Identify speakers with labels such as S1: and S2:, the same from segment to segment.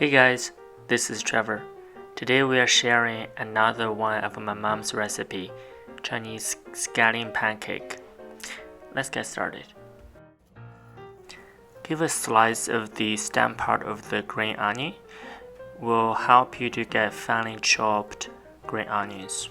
S1: Hey guys, this is Trevor. Today we are sharing another one of my mom's recipe, Chinese scallion pancake. Let's get started. Give a slice of the stem part of the green onion. Will help you to get finely chopped green onions.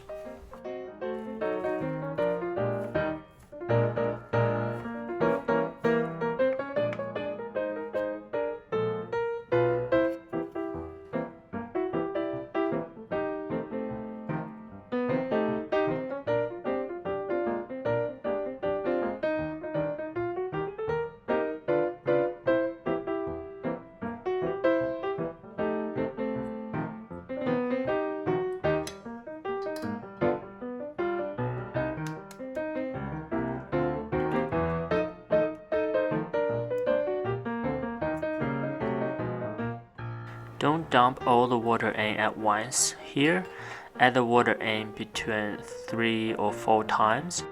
S1: Don't dump all the water in at once. Here, add the water in between 3 or 4 times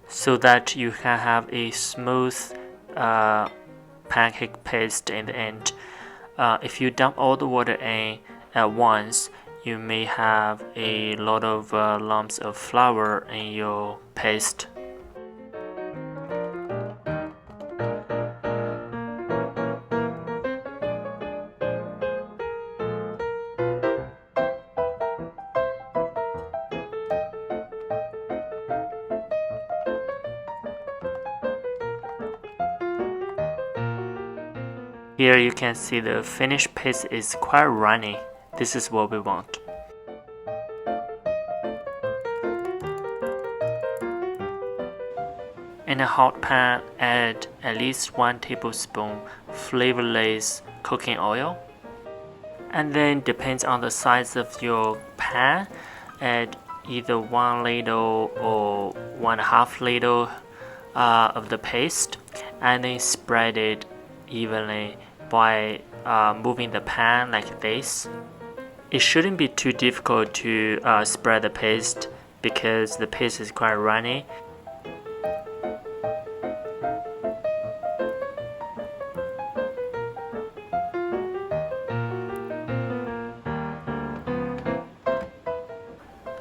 S1: so that you can have a smooth pancake paste in the end. If you dump all the water in at once, you may have a lot of lumps of flour in your paste. Here you can see the finished paste is quite runny. This is what we want. In a hot pan, add at least 1 tablespoon flavorless cooking oil. And then depends on the size of your pan, add either 1 ladle or 1/2 ladle of the paste, and then spread it evenly by moving the pan like this. It shouldn't be too difficult to spread the paste because the paste is quite runny.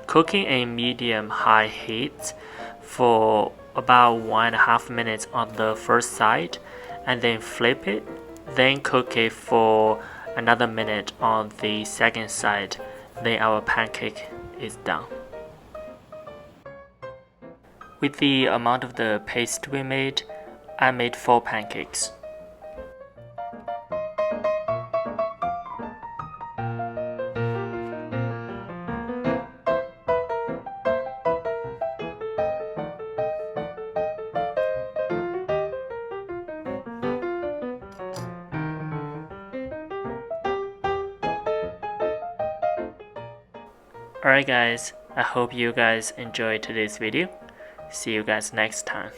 S1: Cooking in medium-high heat for about 1.5 minutes on the first side, and then flip it, then cook it for another minute on the second side. Then our pancake is done. With the amount of the paste we made, I made 4 pancakes. Alright guys, I hope you guys enjoyed today's video. See you guys next time.